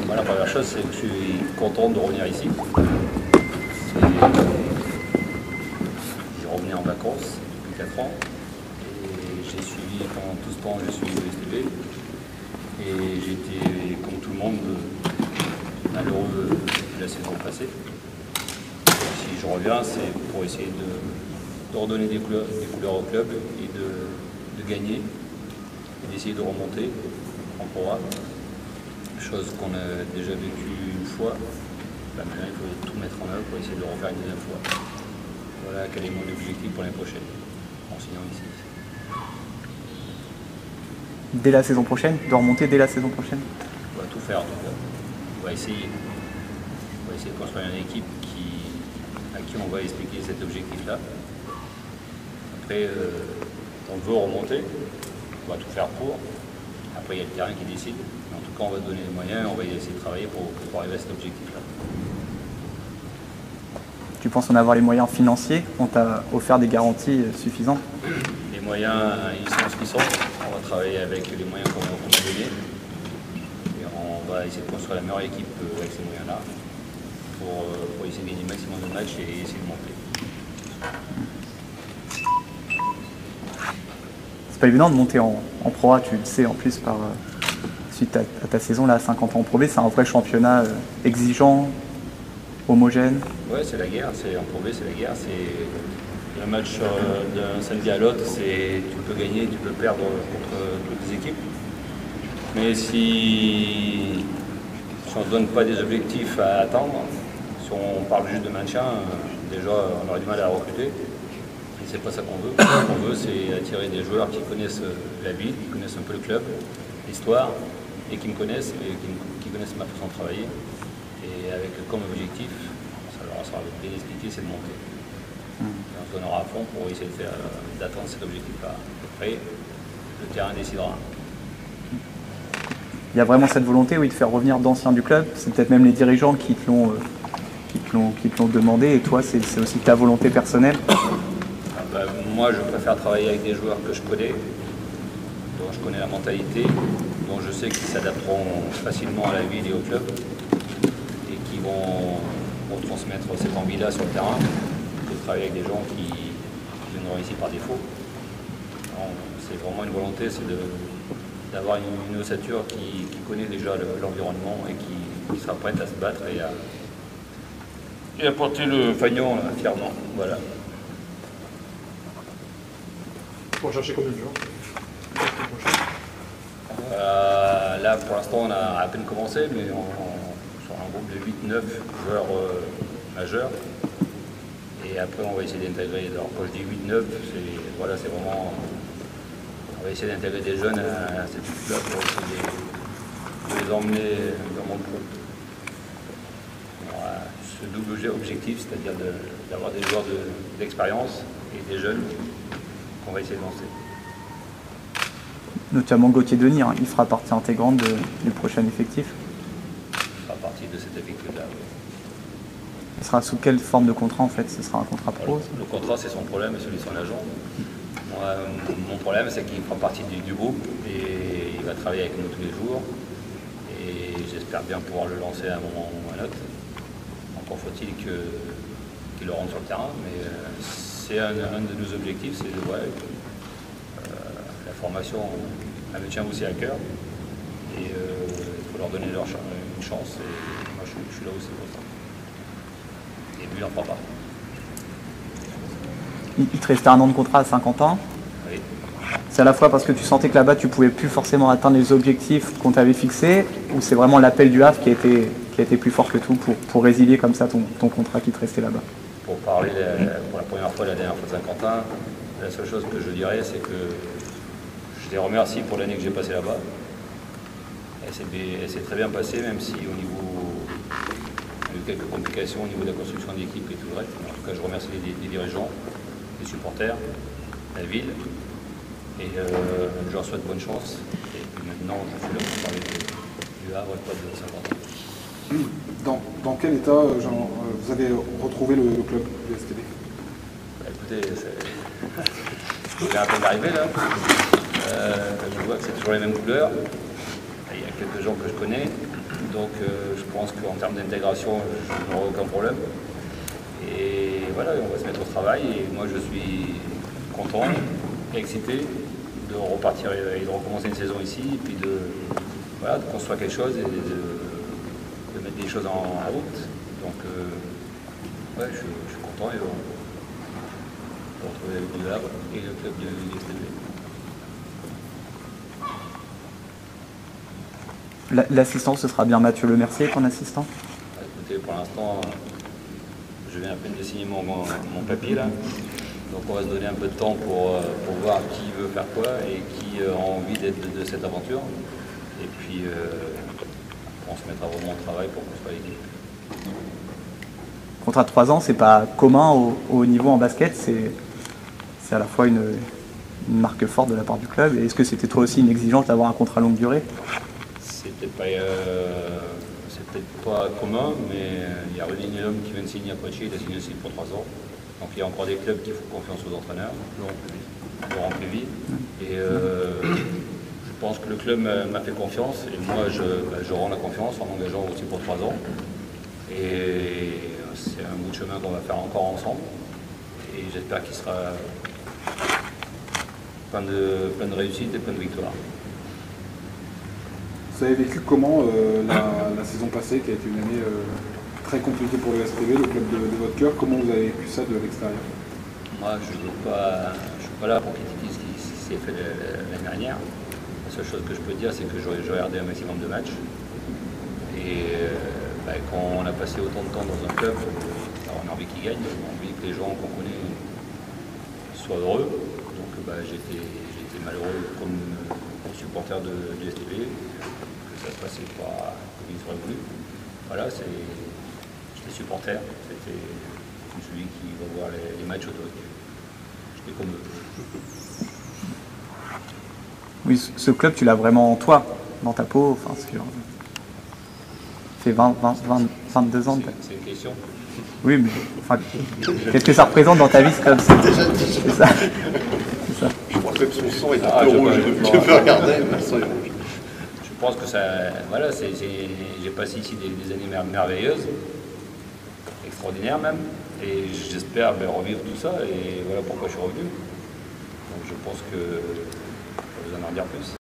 Moi, la première chose, c'est que je suis content de revenir ici. J'ai revenu en vacances depuis 4 ans et j'ai suivi pendant tout ce temps, j'ai suivi le STB et j'étais, comme tout le monde, malheureux de la saison passée. Si je reviens, c'est pour essayer de redonner des couleurs au club et de gagner et d'essayer de remonter en Pro A. Chose qu'on a déjà vécue une fois. Maintenant, il faut tout mettre en œuvre pour essayer de le refaire une deuxième fois. Voilà quel est mon objectif pour l'année prochaine, en signant ici. Dès la saison prochaine, de remonter dès la saison prochaine? On va tout faire en tout cas. On va essayer de construire une équipe à qui on va expliquer cet objectif-là. Après, on veut remonter, on va tout faire pour. Après, il y a le terrain qui décide. Mais en tout cas, on va donner les moyens, on va essayer de travailler pour arriver à cet objectif-là. Tu penses en avoir les moyens financiers? On t'a offert des garanties suffisantes? Les moyens, ils sont ce qu'ils sont. On va travailler avec les moyens qu'on a donnés. Et on va essayer de construire la meilleure équipe avec ces moyens-là pour essayer de gagner le maximum de matchs et essayer de monter. C'est pas évident de monter en Pro A, tu le sais en plus suite à ta saison là à 50 ans en Pro B. C'est un vrai championnat exigeant, homogène. Ouais, c'est la guerre, en Pro B, c'est la guerre. C'est un match d'un samedi à l'autre, tu peux gagner, tu peux perdre contre toutes les équipes. Mais si on ne donne pas des objectifs à atteindre, si on parle juste de maintien, déjà on aurait du mal à recruter. Et c'est pas ça qu'on veut. Ce qu'on veut, c'est attirer des joueurs qui connaissent la ville, qui connaissent un peu le club, l'histoire, et qui me connaissent, et qui connaissent ma façon de travailler. Et avec comme objectif, ça leur sera bien expliqué, c'est de monter. Et on se donnera à fond pour essayer d'atteindre cet objectif-là. Après, le terrain décidera. Il y a vraiment cette volonté, oui, de faire revenir d'anciens du club. C'est peut-être même les dirigeants qui te l'ont demandé, et toi, c'est aussi ta volonté personnelle. Moi, je préfère travailler avec des joueurs que je connais, dont je connais la mentalité, dont je sais qu'ils s'adapteront facilement à la ville et au club, et qui vont transmettre cette envie-là sur le terrain, de travailler avec des gens qui viendront ici par défaut. C'est vraiment une volonté, c'est d'avoir une ossature qui connaît déjà l'environnement et qui sera prête à se battre et à porter le fanion fièrement. Voilà. Pour chercher combien de joueurs? Là, pour l'instant, on a à peine commencé, mais sur un groupe de 8-9 joueurs majeurs. Et après, on va essayer d'intégrer, alors quand je dis 8-9, c'est vraiment... On va essayer d'intégrer des jeunes à cette équipe-là pour essayer de les emmener dans le monde pro. Ce double objectif, c'est-à-dire d'avoir des joueurs d'expérience et des jeunes qu'on va essayer de lancer. Notamment Gauthier Denis, hein, il fera partie intégrante du prochain effectif. Il fera partie de cet effectif-là, oui. Il sera sous quelle forme de contrat en fait? Ce sera un contrat pro? Le contrat, c'est son problème et celui de son agent. Moi, mon problème, c'est qu'il fera partie du groupe et il va travailler avec nous tous les jours. Et j'espère bien pouvoir le lancer à un moment ou à un autre. Encore faut-il qu'il le rentre sur le terrain, mais c'est un de nos objectifs, c'est la formation, elle me tient aussi à cœur. Et il faut leur donner une chance. Et moi, je suis là aussi pour ça. Et lui, il n'en fera pas. Il te restait un an de contrat à 50 ans. Oui. C'est à la fois parce que tu sentais que là-bas, tu ne pouvais plus forcément atteindre les objectifs qu'on t'avait fixés, ou c'est vraiment l'appel du Havre qui a été plus fort que tout pour résilier comme ça ton contrat qui te restait là-bas? Pour parler pour la première fois, la dernière fois de Saint-Quentin, la seule chose que je dirais, c'est que je les remercie pour l'année que j'ai passée là-bas. Elle s'est très bien passée, même si au niveau... Il y a eu quelques complications au niveau de la construction de l'équipe et tout le reste. En tout cas, je remercie les dirigeants, les supporters, la ville. Et je leur souhaite bonne chance. Et puis maintenant, je suis là pour parler du Havre et pas de Saint-Quentin. Dans quel état vous avez retrouvé le club du STB? Écoutez, je viens à peine d'arriver là. Je vois que c'est toujours les mêmes couleurs. Il y a quelques gens que je connais. Donc je pense qu'en termes d'intégration, je n'aurai aucun problème. Et voilà, on va se mettre au travail. Et moi, je suis content, excité de repartir et de recommencer une saison ici. Et puis de construire quelque chose et de mettre des choses en route. Donc ouais, je suis content et de retrouver le club de Havre et le club de l'USTB. L'assistant, ce sera bien Mathieu Lemercier, ton assistant? Écoutez, pour l'instant, je viens à peine de signer mon papier là. Donc on va se donner un peu de temps pour voir qui veut faire quoi et qui a envie d'être de cette aventure. Et puis on se mettra vraiment au travail pour construire l'équipe. Contrat de 3 ans, c'est pas commun au haut niveau en basket, c'est à la fois une marque forte de la part du club. Et est-ce que c'était toi aussi une exigence d'avoir un contrat longue durée? C'est peut-être pas commun, mais il y a René Nilom qui vient de signer à Poitiers, il a signé aussi pour 3 ans. Donc il y a encore des clubs qui font confiance aux entraîneurs, Laurent Pévy. Et je pense que le club m'a fait confiance et moi je rends la confiance en m'engageant aussi pour 3 ans. Et c'est un bout de chemin qu'on va faire encore ensemble. Et j'espère qu'il sera plein de réussite et plein de victoires. Vous avez vécu comment la saison passée, qui a été une année très compliquée pour le STB, le club de votre cœur? Comment vous avez vécu ça de l'extérieur? Moi, je ne suis pas là pour critiquer ce qui s'est fait l'année dernière. La seule chose que je peux dire, c'est que j'ai regardé un maximum de matchs. Et quand on a passé autant de temps dans un club, alors on a envie qu'il gagne, on a envie que les gens qu'on connaît soient heureux. Donc j'ai été malheureux comme supporter du STB. Ça se passait pas comme il aurait voulu. Voilà, j'étais supporter, c'était celui qui va voir les matchs autorités. J'étais comme eux. Oui, ce club, tu l'as vraiment en toi, dans ta peau. Enfin, ça fait 22 ans. C'est une question. Oui, mais enfin, qu'est-ce que ça représente dans ta vie, ce club? C'est ça. Je crois que son sang est un peu rouge. Je peux regarder, mais son est rouge. Je pense que ça, voilà, j'ai passé ici des années merveilleuses, extraordinaires même, et j'espère revivre tout ça, et voilà pourquoi je suis revenu. Donc je pense que je vais vous en dire plus.